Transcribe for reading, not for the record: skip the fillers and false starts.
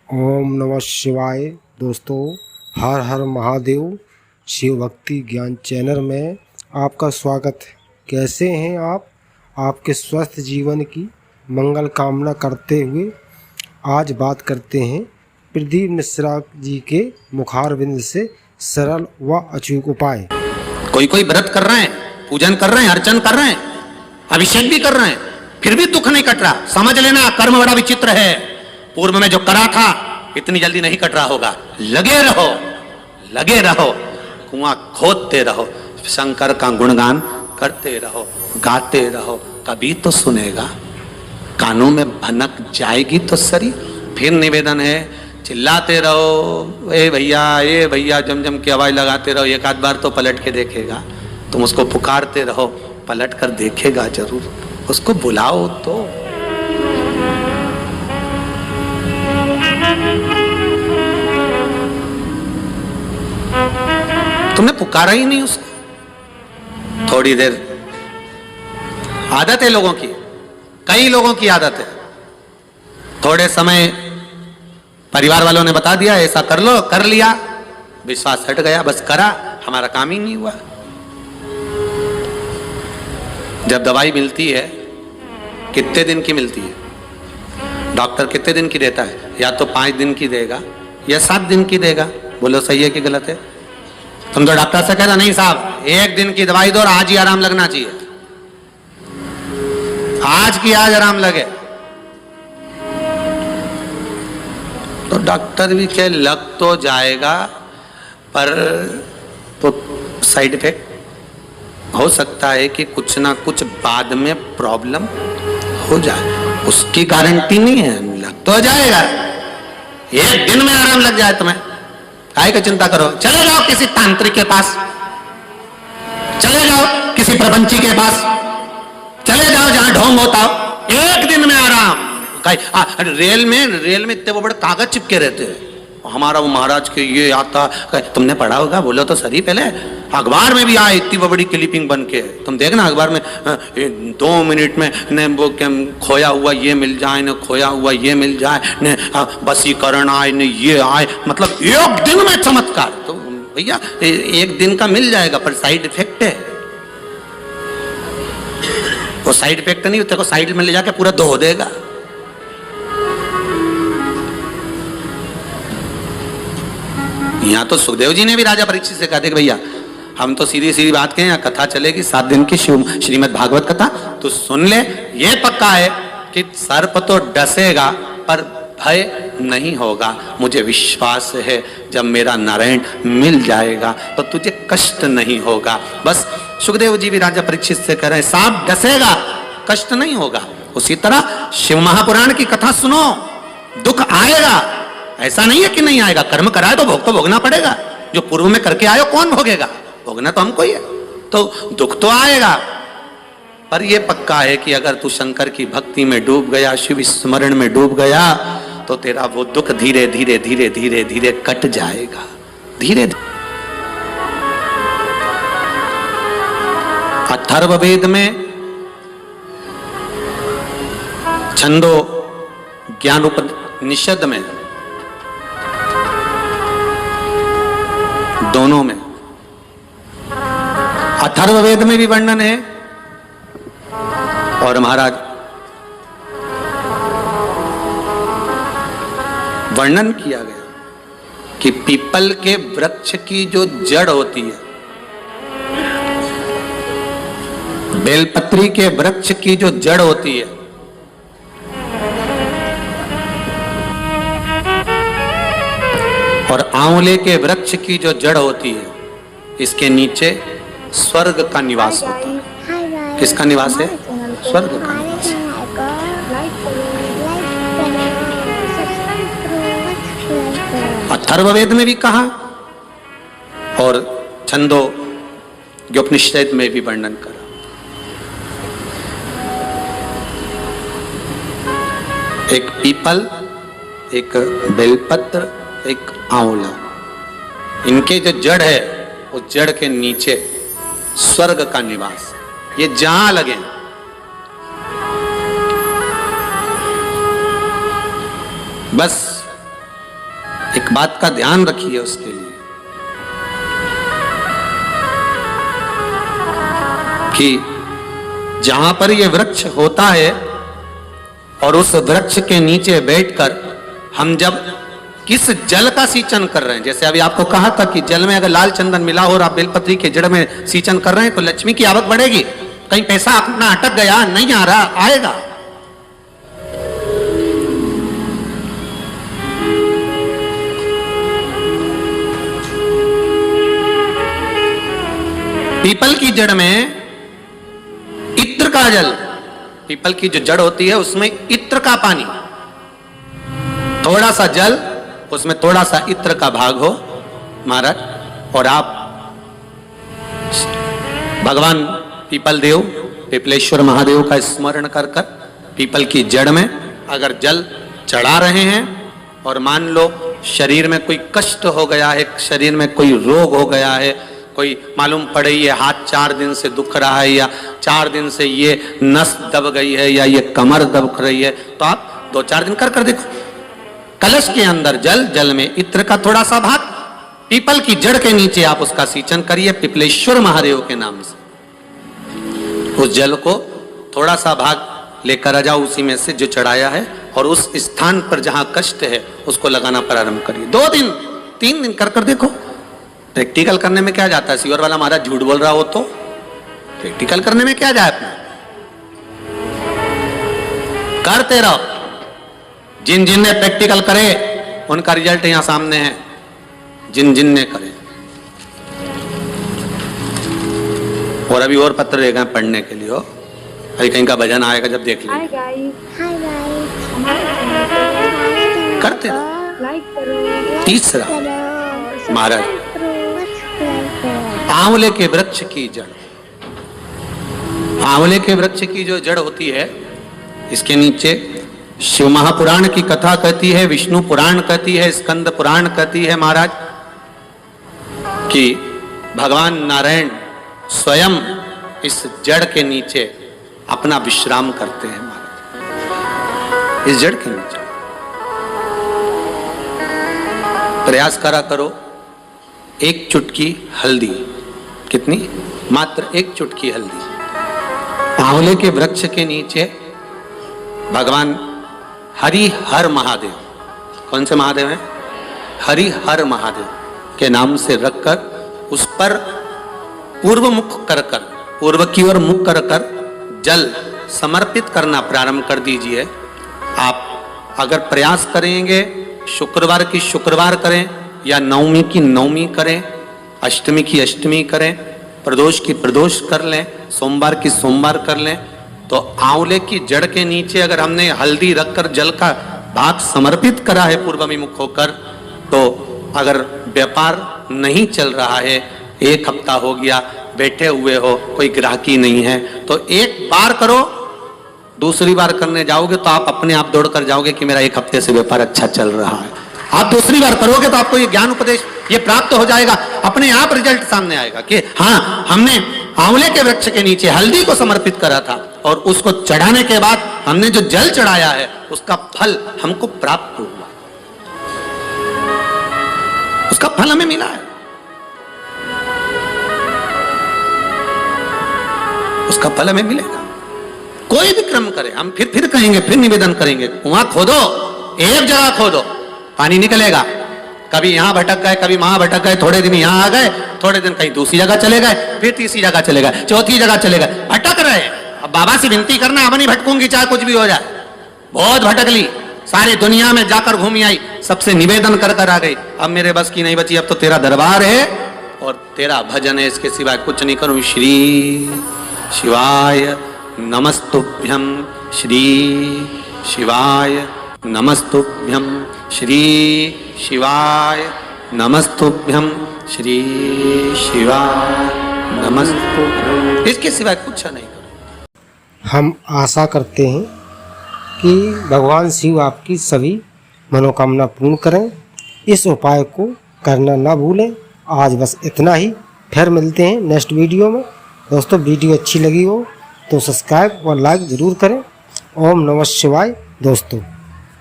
ओम नमः शिवाय। दोस्तों, हर हर महादेव। शिव भक्ति ज्ञान चैनल में आपका स्वागत है। कैसे हैं आप? आपके स्वस्थ जीवन की मंगल कामना करते हुए आज बात करते हैं प्रदीप मिश्रा जी के मुखारबिंद से सरल व अचूक उपाय। कोई कोई व्रत कर रहे हैं, पूजन कर रहे हैं, अर्चन कर रहे हैं, अभिषेक भी कर रहे हैं, फिर भी दुख नहीं कट रहा। समझ लेना, कर्म बड़ा विचित्र है। पूर्व में जो करा था इतनी जल्दी नहीं कट रहा होगा। लगे रहो, लगे रहो, कुआं खोदते रहो, शंकर का गुणगान करते रहो, गाते रहो, कभी तो सुनेगा। कानों में भनक जाएगी तो सरी। फिर निवेदन है, चिल्लाते रहो, ए भैया, जम जम की आवाज लगाते रहो। एक आध बार तो पलट के देखेगा। तुम उसको पुकारते रहो, पलट कर देखेगा जरूर। उसको बुलाओ तो। तुमने पुकारा ही नहीं उसको। थोड़ी देर, आदत है लोगों की, कई लोगों की आदत है। थोड़े समय परिवार वालों ने बता दिया ऐसा कर लो, कर लिया, विश्वास हट गया, बस करा, हमारा काम ही नहीं हुआ। जब दवाई मिलती है, कितने दिन की मिलती है? डॉक्टर कितने दिन की देता है? या तो 5 दिन की देगा या 7 दिन की देगा। बोलो सही है कि गलत है? तुम तो डॉक्टर से कहना, नहीं साहब 1 दिन की दवाई दो और आज ही आराम लगना चाहिए, आज की आज आराम लगे। तो डॉक्टर भी कहे लग तो जाएगा, पर तो साइड इफेक्ट हो सकता है कि कुछ ना कुछ बाद में प्रॉब्लम हो जाए। उसकी गारंटी नहीं है, लग तो जाएगा। 1 दिन में आराम लग जाए तुम्हें, काहे की चिंता करो? चले जाओ किसी तांत्रिक के पास, चले जाओ किसी प्रपंची के पास, चले जाओ जहां ढोंग होता हो। 1 दिन में आराम। रेल में इतने बड़े कागज चिपके रहते हैं, हमारा वो महाराज के ये आता। तुमने पढ़ा होगा, बोलो तो सही। पहले अखबार में भी आए इतनी बड़ी क्लिपिंग बन के। तुम देखना अखबार में 2 मिनट में ने वो खोया हुआ ये मिल जाए, न खोया हुआ ये मिल जाए, न वशीकरण आए, न ये आए। मतलब 1 दिन में चमत्कार। तो भैया 1 दिन का मिल जाएगा, पर साइड इफेक्ट है। वो साइड इफेक्ट नहीं होता, साइड में ले जाके पूरा धो देगा। यहाँ तो सुखदेव जी ने भी राजा परीक्षित से कहा था कि भैया हम तो सीधी सीधी बात कहें, यहाँ कथा चलेगी 7 दिन की श्रीमद् भागवत कथा, तो सुन ले। ये पक्का है कि सर्प तो डसेगा पर भय नहीं होगा। मुझे विश्वास है जब मेरा नारायण मिल जाएगा तो तुझे कष्ट नहीं होगा। बस सुखदेव जी भी राजा परीक्षित से कह रहे हैं, सांप डसेगा, कष्ट नहीं होगा। उसी तरह शिव महापुराण की कथा सुनो, दुख आएगा, ऐसा नहीं है कि नहीं आएगा। कर्म कराए तो भोग तो भोगना पड़ेगा। जो पूर्व में करके आयो कौन भोगेगा? भोगना तो हमको ही है। तो दुख तो आएगा, पर यह पक्का है कि अगर तू शंकर की भक्ति में डूब गया, शिव स्मरण में डूब गया, तो तेरा वो दुख धीरे धीरे धीरे धीरे धीरे कट जाएगा। धीरे धीरे। अथर्ववेद में छंदो ज्ञान उपनिषद में, दोनों में, अथर्ववेद में भी वर्णन है और महाराज वर्णन किया गया कि पीपल के वृक्ष की जो जड़ होती है, बेलपत्री के वृक्ष की जो जड़ होती है, और आंवले के वृक्ष की जो जड़ होती है, इसके नीचे स्वर्ग का निवास होता है। किसका निवास है? स्वर्ग का निवास। अथर्ववेद में भी कहा और छंदो उपनिषद में भी वर्णन करा। एक पीपल, एक बेलपत्र, एक आंवला, इनके जो जड़ है उस जड़ के नीचे स्वर्ग का निवास। ये जहां लगे बस एक बात का ध्यान रखिए उसके लिए कि जहां पर यह वृक्ष होता है और उस वृक्ष के नीचे बैठकर हम जब किस जल का सींचन कर रहे हैं, जैसे अभी आपको कहा था कि जल में अगर लाल चंदन मिला हो और आप बेलपत्री के जड़ में सींचन कर रहे हैं तो लक्ष्मी की आवक बढ़ेगी। कहीं पैसा अपना अटक गया, नहीं आ रहा, आएगा। पीपल की जड़ में इत्र का जल, पीपल की जो जड़ होती है उसमें इत्र का पानी, थोड़ा सा जल उसमें थोड़ा सा इत्र का भाग हो महाराज, और आप भगवान पीपल देव पिपलेश्वर महादेव का स्मरण कर कर पीपल की जड़ में अगर जल चढ़ा रहे हैं और मान लो शरीर में कोई कष्ट हो गया है, शरीर में कोई रोग हो गया है, कोई मालूम पड़े ये हाथ 4 दिन से दुख रहा है या 4 दिन से ये नस दब गई है या ये कमर दब रही है, तो आप 2-4 दिन कर देखो। कलश के अंदर जल, जल में इत्र का थोड़ा सा भाग, पीपल की जड़ के नीचे आप उसका सींचन करिए पिपलेश्वर महादेव के नाम से। उस जल को थोड़ा सा भाग लेकर आ जाओ उसी में से जो चढ़ाया है, और उस स्थान पर जहां कष्ट है उसको लगाना प्रारंभ करिए। 2 दिन 3 दिन कर देखो। प्रैक्टिकल करने में क्या जाता है? सीवर वाला महाराज झूठ बोल रहा हो तो प्रैक्टिकल करने में क्या जाए, अपना करते रहो। जिन जिन ने प्रैक्टिकल करे उनका रिजल्ट यहां सामने है, जिन जिन ने करे। और अभी और पत्र रहेगा पढ़ने के लिए हो, अभी कहीं का भजन आएगा जब देख लेंगे। करते रहो। तीसरा महाराज, आंवले के वृक्ष की जड़, आंवले के वृक्ष की जो जड़ होती है इसके नीचे शिव महापुराण की कथा कहती है, विष्णु पुराण कहती है, स्कंद पुराण कहती है महाराज कि भगवान नारायण स्वयं इस जड़ के नीचे अपना विश्राम करते हैं महाराज, इस जड़ के नीचे। प्रयास करो, 1 चुटकी हल्दी, कितनी? मात्र 1 चुटकी हल्दी, आंवले के वृक्ष के नीचे भगवान हरि हर महादेव, कौन से महादेव हैं? हरि हर महादेव के नाम से रखकर उस पर पूर्व मुख कर पूर्व की ओर मुख कर जल समर्पित करना प्रारंभ कर दीजिए। आप अगर प्रयास करेंगे शुक्रवार की शुक्रवार करें या नवमी की नवमी करें, अष्टमी की अष्टमी करें, प्रदोष की प्रदोष कर लें, सोमवार की सोमवार कर लें, तो आंवले की जड़ के नीचे अगर हमने हल्दी रखकर जल का भाग समर्पित करा है पूर्वभिमुख होकर, तो अगर व्यापार नहीं चल रहा है, 1 हफ्ता हो गया, बैठे हुए हो, कोई ग्राहकी नहीं है, तो 1 बार करो, दूसरी बार करने जाओगे तो आप अपने आप दौड़ कर जाओगे कि मेरा 1 हफ्ते से व्यापार अच्छा चल रहा है। आप दूसरी बार करोगे तो आपको ये ज्ञान उपदेश ये प्राप्त हो जाएगा, अपने आप रिजल्ट सामने आएगा कि हाँ, हमने आंवले के वृक्ष के नीचे हल्दी को समर्पित करा था और उसको चढ़ाने के बाद हमने जो जल चढ़ाया है उसका फल हमको प्राप्त हुआ, उसका फल हमें मिला है, उसका फल हमें मिलेगा। कोई भी क्रम करे, हम फिर कहेंगे, फिर निवेदन करेंगे, कुआं खोदो, एक जगह खोदो, पानी निकलेगा। कभी यहां भटक गए, कभी वहां भटक गए, थोड़े दिन यहां आ गए, थोड़े दिन कहीं दूसरी जगह चले गए, फिर तीसरी जगह चले गए, चौथी जगह चले गए, भटक रहे। अब बाबा से विनती करना, अब नहीं भटकूंगी चाहे कुछ भी हो जाए, बहुत भटक ली, सारी दुनिया में जाकर घूमी आई, सबसे निवेदन कर आ गई, अब मेरे बस की नहीं बची, अब तो तेरा दरबार है और तेरा भजन है, इसके सिवाय कुछ नहीं करूं। श्री शिवाय नमस्तुभ्यं, श्री शिवाय नमस्तुभ्यं, श्री शिवाय नमस्तुभ्यं, श्री शिवाय नमस्तुभ्यं, इसके सिवाय कुछ नहीं करो। हम आशा करते हैं कि भगवान शिव आपकी सभी मनोकामना पूर्ण करें। इस उपाय को करना ना भूलें। आज बस इतना ही, फिर मिलते हैं नेक्स्ट वीडियो में। दोस्तों, वीडियो अच्छी लगी हो तो सब्सक्राइब और लाइक ज़रूर करें। ओम नमः शिवाय दोस्तों।